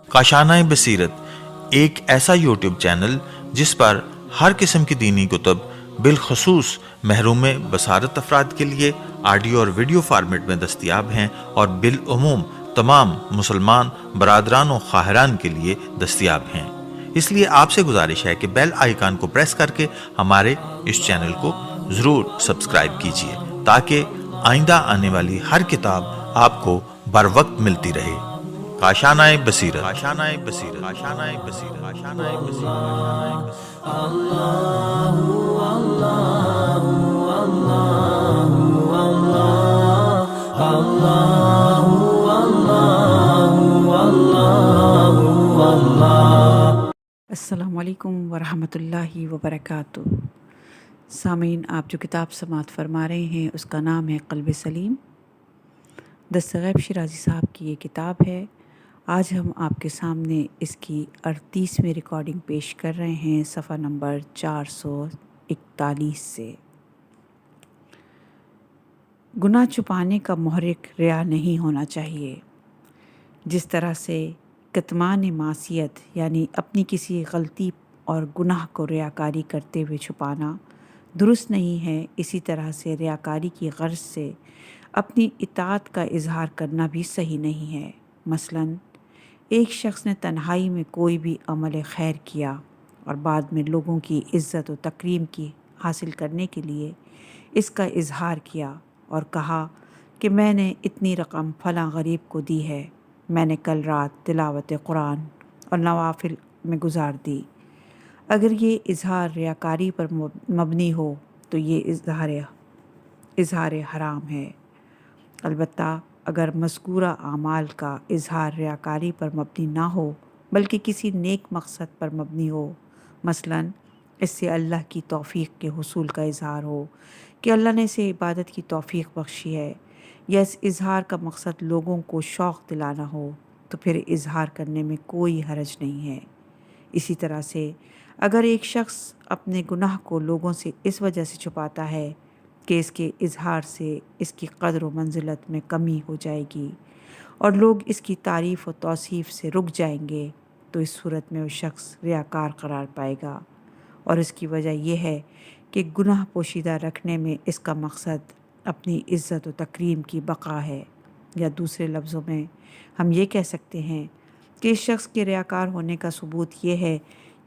کاشانۂ بصیرت ایک ایسا یوٹیوب چینل جس پر ہر قسم کی دینی کتب بالخصوص محروم بصارت افراد کے لیے آڈیو اور ویڈیو فارمیٹ میں دستیاب ہیں اور بالعموم تمام مسلمان برادران و خواہران کے لیے دستیاب ہیں۔ اس لیے آپ سے گزارش ہے کہ بیل آئیکن کو پریس کر کے ہمارے اس چینل کو ضرور سبسکرائب کیجیے تاکہ آئندہ آنے والی ہر کتاب آپ کو بر وقت ملتی رہے۔ کاشانۂ بصیرت، کاشانۂ بصیرت، کاشانۂ بصیرت، کاشانۂ بصیرت۔ السلام علیکم ورحمۃ اللہ وبرکاتہ۔ سامعین، آپ جو کتاب سماعت فرما رہے ہیں اس کا نام ہے قلب سلیم۔ دستغیب شیرازی صاحب کی یہ کتاب ہے۔ آج ہم آپ کے سامنے اس کی 38ویں ریکارڈنگ پیش کر رہے ہیں، صفحہ نمبر 441 سے۔ گناہ چھپانے کا محرک ریا نہیں ہونا چاہیے۔ جس طرح سے کتمان معصیت یعنی اپنی کسی غلطی اور گناہ کو ریاکاری کرتے ہوئے چھپانا درست نہیں ہے، اسی طرح سے ریاکاری کی غرض سے اپنی اطاعت کا اظہار کرنا بھی صحیح نہیں ہے۔ مثلاً ایک شخص نے تنہائی میں کوئی بھی عمل خیر کیا اور بعد میں لوگوں کی عزت و تکریم کی حاصل کرنے کے لیے اس کا اظہار کیا اور کہا کہ میں نے اتنی رقم فلاں غریب کو دی ہے، میں نے کل رات تلاوت قرآن اور نوافل میں گزار دی۔ اگر یہ اظہار ریاکاری پر مبنی ہو تو یہ اظہار حرام ہے۔ البتہ اگر مذکورہ اعمال کا اظہار ریاکاری پر مبنی نہ ہو بلکہ کسی نیک مقصد پر مبنی ہو، مثلاً اس سے اللہ کی توفیق کے حصول کا اظہار ہو کہ اللہ نے اسے عبادت کی توفیق بخشی ہے، یا اس اظہار کا مقصد لوگوں کو شوق دلانا ہو، تو پھر اظہار کرنے میں کوئی حرج نہیں ہے۔ اسی طرح سے اگر ایک شخص اپنے گناہ کو لوگوں سے اس وجہ سے چھپاتا ہے کہ اس کے اظہار سے اس کی قدر و منزلت میں کمی ہو جائے گی اور لوگ اس کی تعریف و توصیف سے رک جائیں گے، تو اس صورت میں وہ شخص ریاکار قرار پائے گا، اور اس کی وجہ یہ ہے کہ گناہ پوشیدہ رکھنے میں اس کا مقصد اپنی عزت و تکریم کی بقا ہے، یا دوسرے لفظوں میں ہم یہ کہہ سکتے ہیں کہ اس شخص کے ریاکار ہونے کا ثبوت یہ ہے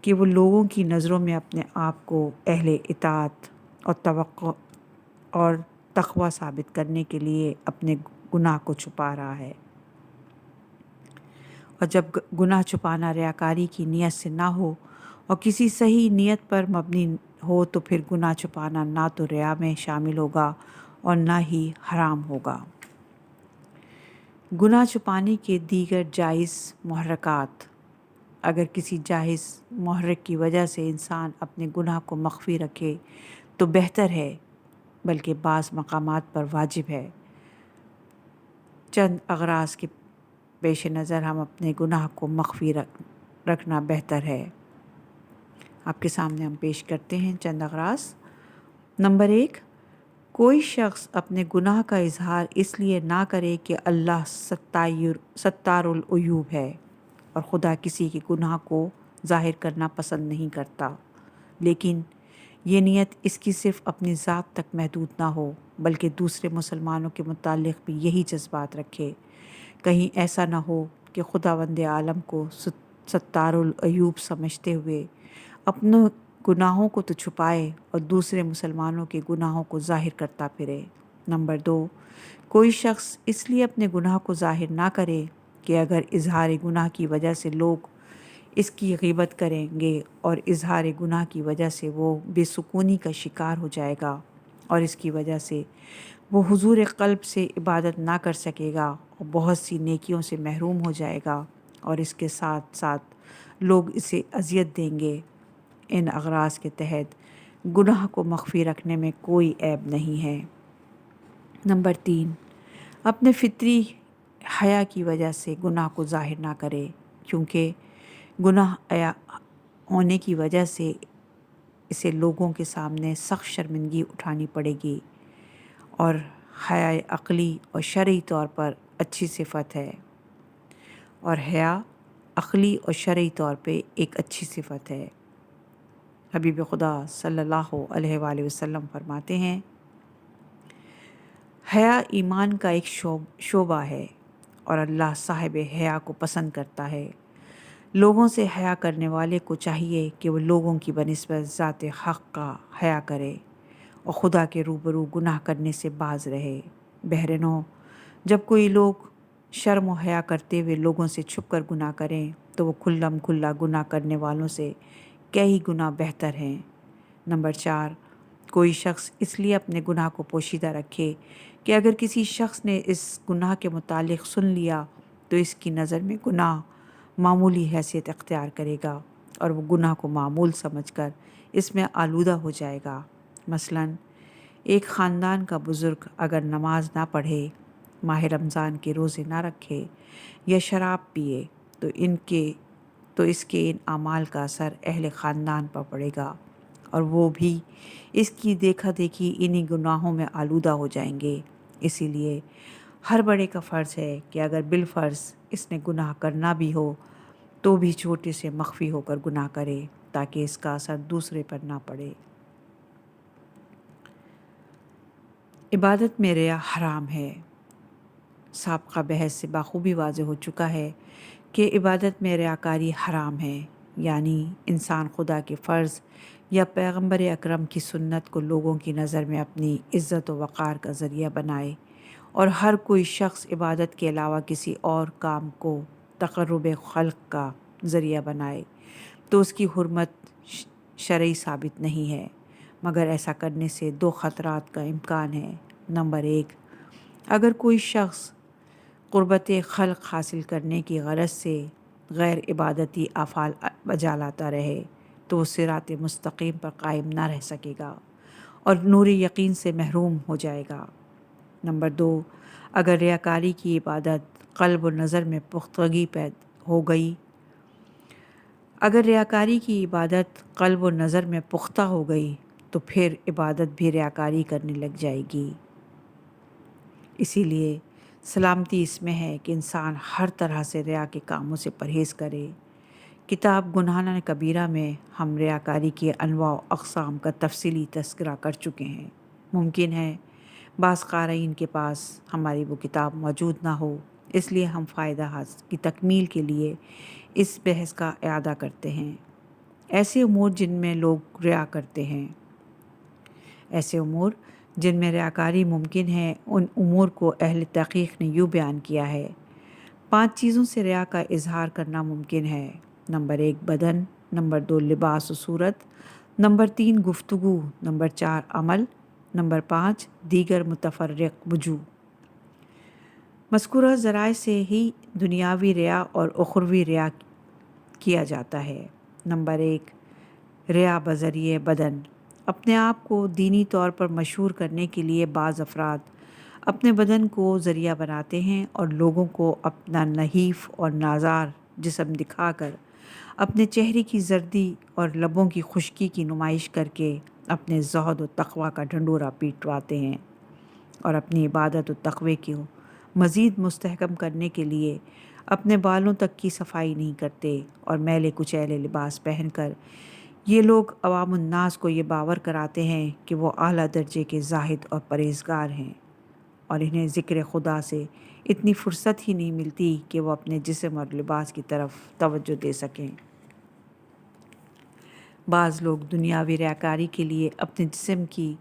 کہ وہ لوگوں کی نظروں میں اپنے آپ کو اہل اطاعت اور توقع اور تقوی ثابت کرنے کے لیے اپنے گناہ کو چھپا رہا ہے۔ اور جب گناہ چھپانا ریاکاری کی نیت سے نہ ہو اور کسی صحیح نیت پر مبنی ہو تو پھر گناہ چھپانا نہ تو ریا میں شامل ہوگا اور نہ ہی حرام ہوگا۔ گناہ چھپانے کے دیگر جائز محرکات۔ اگر کسی جائز محرک کی وجہ سے انسان اپنے گناہ کو مخفی رکھے تو بہتر ہے، بلکہ بعض مقامات پر واجب ہے۔ چند اغراض کے پیش نظر ہم اپنے گناہ کو مخفی رکھنا بہتر ہے۔ آپ کے سامنے ہم پیش کرتے ہیں چند اغراض۔ نمبر 1، کوئی شخص اپنے گناہ کا اظہار اس لیے نہ کرے کہ اللہ ستار العیوب ہے اور خدا کسی کے گناہ کو ظاہر کرنا پسند نہیں کرتا، لیکن یہ نیت اس کی صرف اپنی ذات تک محدود نہ ہو بلکہ دوسرے مسلمانوں کے متعلق بھی یہی جذبات رکھے۔ کہیں ایسا نہ ہو کہ خداوند عالم کو ستار العیوب سمجھتے ہوئے اپنے گناہوں کو تو چھپائے اور دوسرے مسلمانوں کے گناہوں کو ظاہر کرتا پھرے۔ نمبر 2، کوئی شخص اس لیے اپنے گناہ کو ظاہر نہ کرے کہ اگر اظہار گناہ کی وجہ سے لوگ اس کی غیبت کریں گے اور اظہار گناہ کی وجہ سے وہ بے سکونی کا شکار ہو جائے گا اور اس کی وجہ سے وہ حضور قلب سے عبادت نہ کر سکے گا اور بہت سی نیکیوں سے محروم ہو جائے گا اور اس کے ساتھ ساتھ لوگ اسے اذیت دیں گے۔ ان اغراض کے تحت گناہ کو مخفی رکھنے میں کوئی عیب نہیں ہے۔ نمبر 3، اپنے فطری حیا کی وجہ سے گناہ کو ظاہر نہ کرے، کیونکہ گناہ ہونے کی وجہ سے اسے لوگوں کے سامنے سخت شرمندگی اٹھانی پڑے گی اور حیا عقلی اور شرعی طور پر اچھی صفت ہے، اور حیا عقلی اور شرعی طور پہ ایک اچھی صفت ہے۔ حبیب خدا صلی اللہ علیہ وآلہ وسلم فرماتے ہیں، حیا ایمان کا ایک شعبہ ہے اور اللہ صاحب حیا کو پسند کرتا ہے۔ لوگوں سے حیا کرنے والے کو چاہیے کہ وہ لوگوں کی بنسبت ذات حق کا حیا کرے اور خدا کے روبرو گناہ کرنے سے باز رہے۔ بہرنو جب کوئی لوگ شرم و حیا کرتے ہوئے لوگوں سے چھپ کر گناہ کریں تو وہ کھلم کھلا گناہ کرنے والوں سے کئی گنا بہتر ہیں۔ نمبر 4، کوئی شخص اس لیے اپنے گناہ کو پوشیدہ رکھے کہ اگر کسی شخص نے اس گناہ کے متعلق سن لیا تو اس کی نظر میں گناہ معمولی حیثیت اختیار کرے گا اور وہ گناہ کو معمول سمجھ کر اس میں آلودہ ہو جائے گا۔ مثلاً ایک خاندان کا بزرگ اگر نماز نہ پڑھے، ماہ رمضان کے روزے نہ رکھے یا شراب پیے تو اس کے ان اعمال کا اثر اہل خاندان پر پڑے گا اور وہ بھی اس کی دیکھا دیکھی انہی گناہوں میں آلودہ ہو جائیں گے۔ اسی لیے ہر بڑے کا فرض ہے کہ اگر بالفرض اس نے گناہ کرنا بھی ہو تو بھی چھوٹے سے مخفی ہو کر گناہ کرے تاکہ اس کا اثر دوسرے پر نہ پڑے۔ عبادت میں ریا حرام ہے۔ سابقہ بحث سے بخوبی واضح ہو چکا ہے کہ عبادت میں ریاکاری حرام ہے، یعنی انسان خدا کے فرض یا پیغمبر اکرم کی سنت کو لوگوں کی نظر میں اپنی عزت و وقار کا ذریعہ بنائے، اور ہر کوئی شخص عبادت کے علاوہ کسی اور کام کو تقرب خلق کا ذریعہ بنائے تو اس کی حرمت شرعی ثابت نہیں ہے، مگر ایسا کرنے سے 2 خطرات کا امکان ہے۔ نمبر 1، اگر کوئی شخص قربت خلق حاصل کرنے کی غرض سے غیر عبادتی افعال بجا لاتا رہے تو وہ صراط مستقیم پر قائم نہ رہ سکے گا اور نور یقین سے محروم ہو جائے گا۔ نمبر 2، اگر ریاکاری کی عبادت قلب و نظر میں پختگی پختہ ہو گئی تو پھر عبادت بھی ریاکاری کرنے لگ جائے گی۔ اسی لیے سلامتی اس میں ہے کہ انسان ہر طرح سے ریا کے کاموں سے پرہیز کرے۔ کتاب گناہ کبیرہ میں ہم ریاکاری کی انواع و اقسام کا تفصیلی تذکرہ کر چکے ہیں۔ ممکن ہے بعض قارئین کے پاس ہماری وہ کتاب موجود نہ ہو، اس لیے ہم فائدہ کی تکمیل کے لیے اس بحث کا اعادہ کرتے ہیں۔ ایسے امور جن میں لوگ ریا کرتے ہیں، ایسے امور جن میں ریاکاری ممکن ہے، ان امور کو اہل تحقیق نے یوں بیان کیا ہے۔ 5 چیزوں سے ریا کا اظہار کرنا ممکن ہے۔ نمبر 1 بدن، نمبر 2 لباس و صورت، نمبر 3 گفتگو، نمبر 4 عمل، نمبر 5 دیگر متفرق وجوہ۔ مذکورہ ذرائع سے ہی دنیاوی ریا اور اخروی ریا کیا جاتا ہے۔ نمبر 1 ریا بذریعہ بدن۔ اپنے آپ کو دینی طور پر مشہور کرنے کے لیے بعض افراد اپنے بدن کو ذریعہ بناتے ہیں اور لوگوں کو اپنا نحیف اور نازار جسم دکھا کر، اپنے چہرے کی زردی اور لبوں کی خشکی کی نمائش کر کے اپنے زہد و تقوی کا ڈھنڈورا پیٹواتے ہیں، اور اپنی عبادت و تقوی کو مزید مستحکم کرنے کے لیے اپنے بالوں تک کی صفائی نہیں کرتے، اور میلے کچیلے لباس پہن کر یہ لوگ عوام الناس کو یہ باور کراتے ہیں کہ وہ اعلیٰ درجے کے زاہد اور پرہیزگار ہیں، اور انہیں ذکر خدا سے اتنی فرصت ہی نہیں ملتی کہ وہ اپنے جسم اور لباس کی طرف توجہ دے سکیں۔ بعض لوگ دنیاوی ریاکاری کے لیے اپنے جسم کی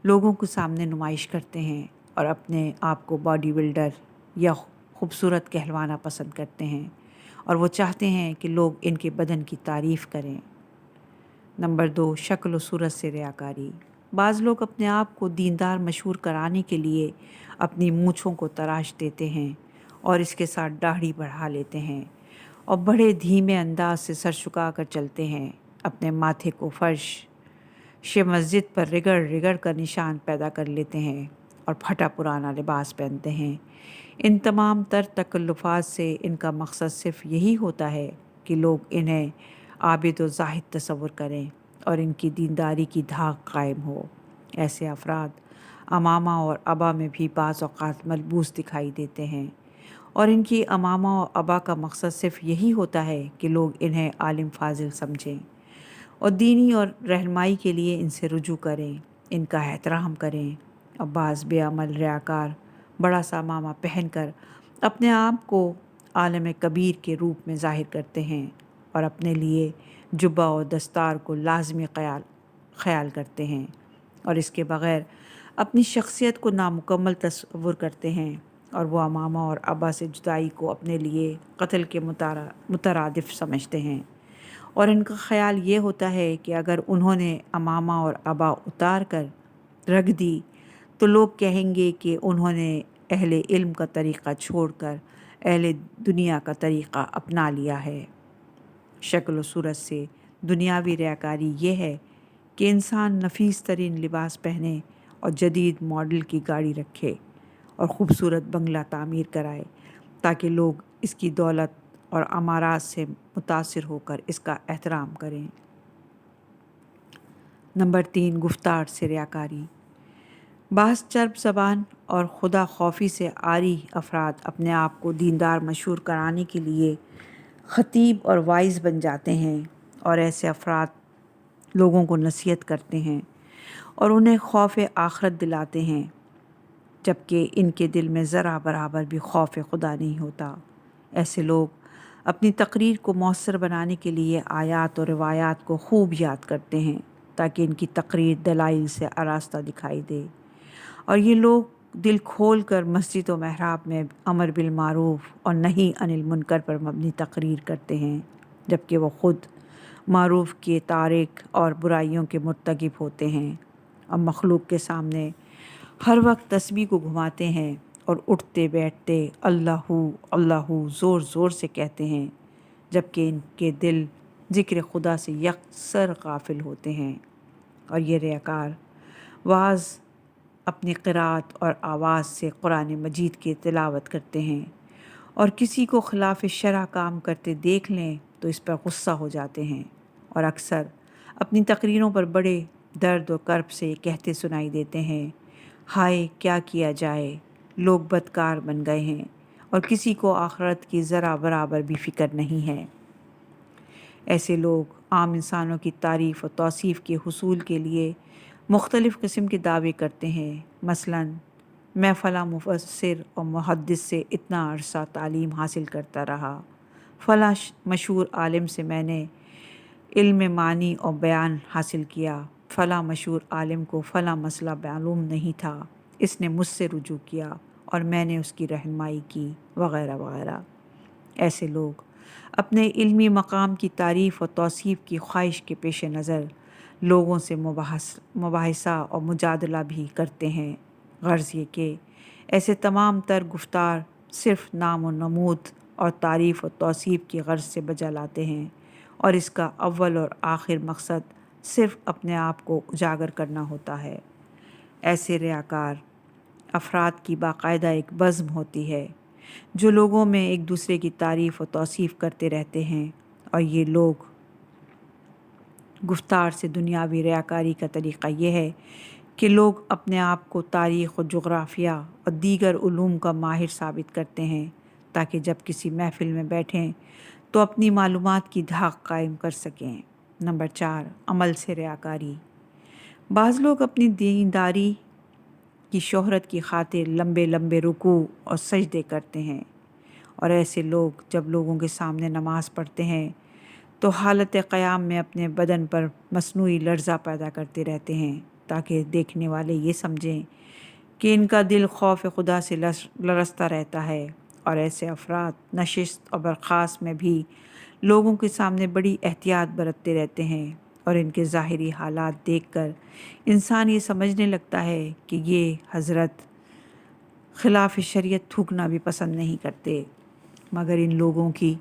لوگوں کے سامنے نمائش کرتے ہیں اور اپنے آپ کو باڈی بلڈر یا خوبصورت کہلوانا پسند کرتے ہیں، اور وہ چاہتے ہیں کہ لوگ ان کے بدن کی تعریف کریں۔ نمبر 2 شکل و صورت سے ریاکاری۔ بعض لوگ اپنے آپ کو دیندار مشہور کرانے کے لیے اپنی مونچھوں کو تراش دیتے ہیں اور اس کے ساتھ داڑھی بڑھا لیتے ہیں، اور بڑے دھیمے انداز سے سر جھکا کر چلتے ہیں، اپنے ماتھے کو فرش مسجد پر رگڑ رگڑ کر نشان پیدا کر لیتے ہیں اور پھٹا پرانا لباس پہنتے ہیں۔ ان تمام تر تکلفات سے ان کا مقصد صرف یہی ہوتا ہے کہ لوگ انہیں عابد و زاہد تصور کریں اور ان کی دینداری کی دھاک قائم ہو۔ ایسے افراد امامہ اور ابا میں بھی بعض اوقات ملبوس دکھائی دیتے ہیں، اور ان کی امامہ اور ابا کا مقصد صرف یہی ہوتا ہے کہ لوگ انہیں عالم فاضل سمجھیں اور دینی اور رہنمائی کے لیے ان سے رجوع کریں، ان کا احترام کریں۔ اور بعض بے عمل ریاکار بڑا سا امامہ پہن کر اپنے آپ کو عالم کبیر کے روپ میں ظاہر کرتے ہیں اور اپنے لیے جبہ و دستار کو لازمی خیال کرتے ہیں، اور اس کے بغیر اپنی شخصیت کو نامکمل تصور کرتے ہیں، اور وہ امامہ اور ابا سے جدائی کو اپنے لیے قتل کے مترادف سمجھتے ہیں، اور ان کا خیال یہ ہوتا ہے کہ اگر انہوں نے امامہ اور ابا اتار کر رکھ دی تو لوگ کہیں گے کہ انہوں نے اہل علم کا طریقہ چھوڑ کر اہل دنیا کا طریقہ اپنا لیا ہے۔ شکل و صورت سے دنیاوی ریاکاری یہ ہے کہ انسان نفیس ترین لباس پہنے اور جدید ماڈل کی گاڑی رکھے اور خوبصورت بنگلہ تعمیر کرائے تاکہ لوگ اس کی دولت اور امارات سے متاثر ہو کر اس کا احترام کریں۔ نمبر 3، گفتار سے ریاکاری۔ بعض چرب زبان اور خدا خوفی سے عاری افراد اپنے آپ کو دیندار مشہور کرانے کے لیے خطیب اور واعظ بن جاتے ہیں، اور ایسے افراد لوگوں کو نصیحت کرتے ہیں اور انہیں خوف آخرت دلاتے ہیں، جبکہ ان کے دل میں ذرا برابر بھی خوف خدا نہیں ہوتا۔ ایسے لوگ اپنی تقریر کو مؤثر بنانے کے لیے آیات اور روایات کو خوب یاد کرتے ہیں تاکہ ان کی تقریر دلائل سے آراستہ دکھائی دے، اور یہ لوگ دل کھول کر مسجد و محراب میں امر بالمعروف اور نہی عن المنکر پر مبنی تقریر کرتے ہیں، جبکہ وہ خود معروف کے تارک اور برائیوں کے مرتکب ہوتے ہیں، اور مخلوق کے سامنے ہر وقت تسبیح کو گھماتے ہیں اور اٹھتے بیٹھتے اللہ اللہ زور زور سے کہتے ہیں، جبکہ ان کے دل ذکر خدا سے یکسر غافل ہوتے ہیں۔ اور یہ ریاکار واعظ اپنی قرات اور آواز سے قرآن مجید کی تلاوت کرتے ہیں، اور کسی کو خلاف شرع کام کرتے دیکھ لیں تو اس پر غصہ ہو جاتے ہیں، اور اکثر اپنی تقریروں پر بڑے درد و کرب سے یہ کہتے سنائی دیتے ہیں، ہائے کیا کیا جائے، لوگ بدکار بن گئے ہیں اور کسی کو آخرت کی ذرا برابر بھی فکر نہیں ہے۔ ایسے لوگ عام انسانوں کی تعریف و توصیف کے حصول کے لیے مختلف قسم کے دعوے کرتے ہیں، مثلاً میں فلاں مفسر اور محدث سے اتنا عرصہ تعلیم حاصل کرتا رہا، فلاں مشہور عالم سے میں نے علم معنی اور بیان حاصل کیا، فلاں مشہور عالم کو فلاں مسئلہ معلوم نہیں تھا، اس نے مجھ سے رجوع کیا اور میں نے اس کی رہنمائی کی، وغیرہ وغیرہ۔ ایسے لوگ اپنے علمی مقام کی تعریف و توصیف کی خواہش کے پیش نظر لوگوں سے مباحثہ اور مجادلہ بھی کرتے ہیں، غرض یہ کہ ایسے تمام تر گفتار صرف نام و نمود اور تعریف و توصیف کی غرض سے بجا لاتے ہیں، اور اس کا اول اور آخر مقصد صرف اپنے آپ کو اجاگر کرنا ہوتا ہے۔ ایسے ریاکار افراد کی باقاعدہ ایک بزم ہوتی ہے جو لوگوں میں ایک دوسرے کی تعریف و توصیف کرتے رہتے ہیں، اور یہ لوگ گفتار سے دنیاوی ریاکاری کا طریقہ یہ ہے کہ لوگ اپنے آپ کو تاریخ و جغرافیہ اور دیگر علوم کا ماہر ثابت کرتے ہیں تاکہ جب کسی محفل میں بیٹھیں تو اپنی معلومات کی دھاک قائم کر سکیں۔ نمبر 4، عمل سے ریاکاری۔ بعض لوگ اپنی دینداری کی شہرت کی خاطر لمبے لمبے رکوع اور سجدے کرتے ہیں، اور ایسے لوگ جب لوگوں کے سامنے نماز پڑھتے ہیں تو حالت قیام میں اپنے بدن پر مصنوعی لرزہ پیدا کرتے رہتے ہیں تاکہ دیکھنے والے یہ سمجھیں کہ ان کا دل خوف خدا سے لرزتا رہتا ہے، اور ایسے افراد نشست اور برخاست میں بھی لوگوں کے سامنے بڑی احتیاط برتتے رہتے ہیں، اور ان کے ظاہری حالات دیکھ کر انسان یہ سمجھنے لگتا ہے کہ یہ حضرت خلاف شریعت تھوکنا بھی پسند نہیں کرتے، مگر ان لوگوں کی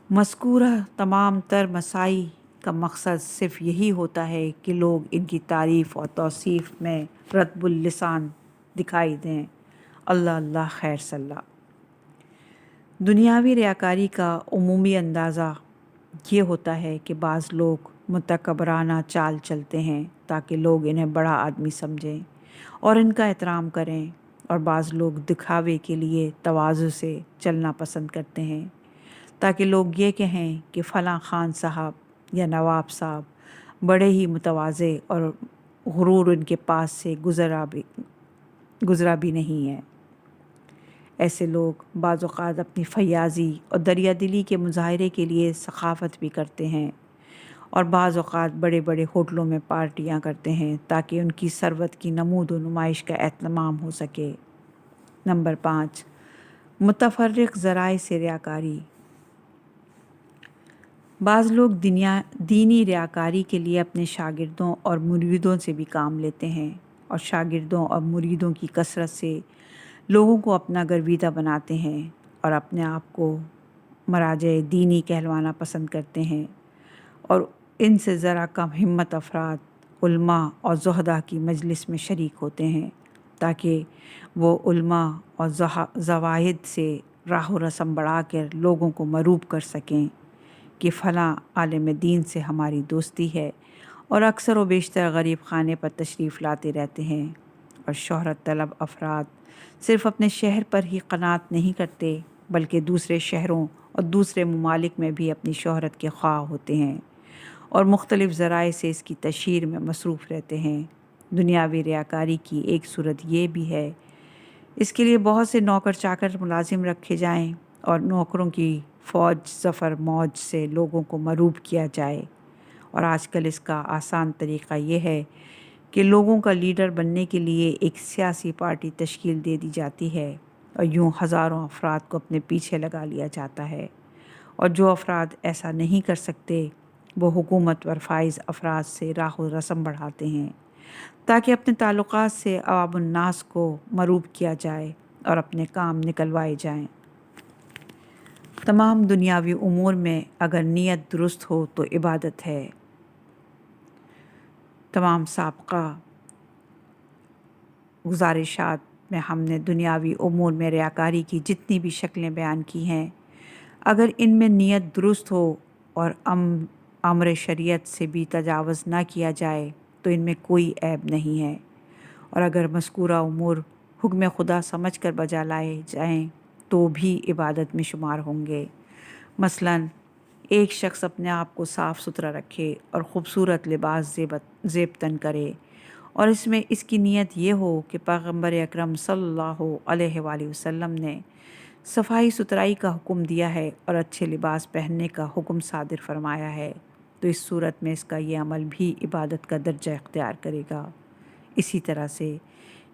مذکورہ تمام تر مساعی کا مقصد صرف یہی ہوتا ہے کہ لوگ ان کی تعریف اور توصیف میں رطب اللسان دکھائی دیں۔ اللہ اللہ خیر صلی۔ دنیاوی ریاکاری کا عمومی اندازہ یہ ہوتا ہے کہ بعض لوگ متکبرانہ چال چلتے ہیں تاکہ لوگ انہیں بڑا آدمی سمجھیں، اور ان کا احترام کریں، اور بعض لوگ دکھاوے کے لیے تواضع سے چلنا پسند کرتے ہیں تاکہ لوگ یہ کہیں کہ فلاں خان صاحب یا نواب صاحب بڑے ہی متواضع اور غرور ان کے پاس سے گزرا بھی نہیں ہے۔ ایسے لوگ بعض اوقات اپنی فیاضی اور دریا دلی کے مظاہرے کے لیے سخاوت بھی کرتے ہیں، اور بعض اوقات بڑے بڑے ہوٹلوں میں پارٹیاں کرتے ہیں تاکہ ان کی ثروت کی نمود و نمائش کا اہتمام ہو سکے۔ نمبر 5، متفرق ذرائع سے ریاکاری۔ بعض لوگ دینی ریاکاری کے لیے اپنے شاگردوں اور مریدوں سے بھی کام لیتے ہیں، اور شاگردوں اور مریدوں کی کثرت سے لوگوں کو اپنا گرویدہ بناتے ہیں اور اپنے آپ کو مراجع دینی کہلوانا پسند کرتے ہیں، اور ان سے ذرا کم ہمت افراد علماء اور زہداء کی مجلس میں شریک ہوتے ہیں تاکہ وہ علماء اور زواہد سے راہ و رسم بڑھا کر لوگوں کو مروب کر سکیں کہ فلاں عالم دین سے ہماری دوستی ہے، اور اکثر و بیشتر غریب خانے پر تشریف لاتے رہتے ہیں۔ اور شہرت طلب افراد صرف اپنے شہر پر ہی قناعت نہیں کرتے بلکہ دوسرے شہروں اور دوسرے ممالک میں بھی اپنی شہرت کے خواہ ہوتے ہیں، اور مختلف ذرائع سے اس کی تشہیر میں مصروف رہتے ہیں۔ دنیاوی ریاکاری کی ایک صورت یہ بھی ہے، اس کے لیے بہت سے نوکر چاکر ملازم رکھے جائیں اور نوکروں کی فوج ظفر موج سے لوگوں کو مروب کیا جائے۔ اور آج کل اس کا آسان طریقہ یہ ہے کہ لوگوں کا لیڈر بننے کے لیے ایک سیاسی پارٹی تشکیل دے دی جاتی ہے، اور یوں ہزاروں افراد کو اپنے پیچھے لگا لیا جاتا ہے، اور جو افراد ایسا نہیں کر سکتے وہ حکومت پر فائز افراد سے راہ و رسم بڑھاتے ہیں تاکہ اپنے تعلقات سے عوام الناس کو مروب کیا جائے اور اپنے کام نکلوائے جائیں۔ تمام دنیاوی امور میں اگر نیت درست ہو تو عبادت ہے۔ تمام سابقہ گزارشات میں ہم نے دنیاوی امور میں ریاکاری کی جتنی بھی شکلیں بیان کی ہیں، اگر ان میں نیت درست ہو اور امر شریعت سے بھی تجاوز نہ کیا جائے تو ان میں کوئی عیب نہیں ہے، اور اگر مذکورہ امور حکم خدا سمجھ کر بجا لائے جائیں تو بھی عبادت میں شمار ہوں گے۔ مثلاً ایک شخص اپنے آپ کو صاف ستھرا رکھے اور خوبصورت لباس زیب تن کرے، اور اس میں اس کی نیت یہ ہو کہ پیغمبر اکرم صلی اللہ علیہ وآلہ وسلم نے صفائی ستھرائی کا حکم دیا ہے اور اچھے لباس پہننے کا حکم صادر فرمایا ہے، تو اس صورت میں اس کا یہ عمل بھی عبادت کا درجہ اختیار کرے گا۔ اسی طرح سے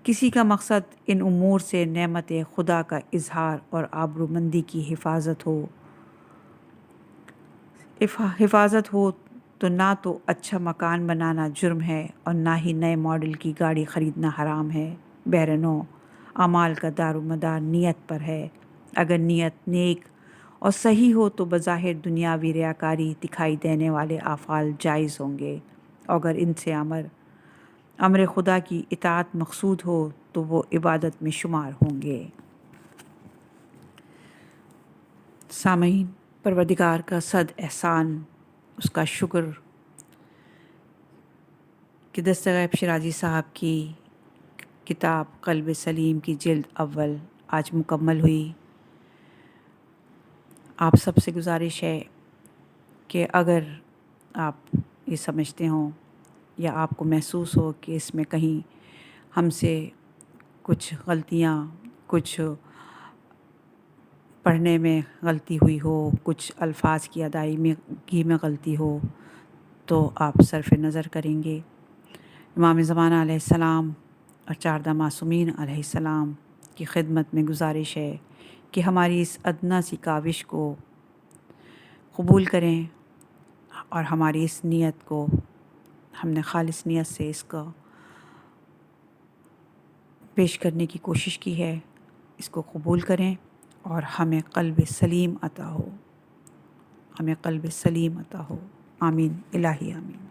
کسی کا مقصد ان امور سے نعمت خدا کا اظہار اور آبرومندی کی حفاظت ہو تو نہ تو اچھا مکان بنانا جرم ہے اور نہ ہی نئے ماڈل کی گاڑی خریدنا حرام ہے۔ بہرنو اعمال کا دار و مدار نیت پر ہے۔ اگر نیت نیک اور صحیح ہو تو بظاہر دنیاوی ریاکاری دکھائی دینے والے افعال جائز ہوں گے، اور اگر ان سے امر خدا کی اطاعت مقصود ہو تو وہ عبادت میں شمار ہوں گے۔ سامعین، پروردگار کا صد احسان، اس کا شکر کہ دستغیب شیرازی صاحب کی کتاب قلب سلیم کی جلد اول آج مکمل ہوئی۔ آپ سب سے گزارش ہے کہ اگر آپ یہ سمجھتے ہوں یا آپ کو محسوس ہو کہ اس میں کہیں ہم سے کچھ غلطیاں، کچھ پڑھنے میں غلطی ہوئی ہو، کچھ الفاظ کی ادائیگی میں غلطی ہو، تو آپ صرف نظر کریں گے۔ امام زمانہ علیہ السلام اور چاردہ معصومین علیہ السلام کی خدمت میں گزارش ہے کہ ہماری اس ادنیٰ سی کاوش کو قبول کریں، اور ہماری اس نیت کو، ہم نے خالص نیت سے اس کا پیش کرنے کی کوشش کی ہے، اس کو قبول کریں اور ہمیں قلب سلیم عطا ہو، ہمیں قلب سلیم عطا ہو۔ آمین، الہی آمین۔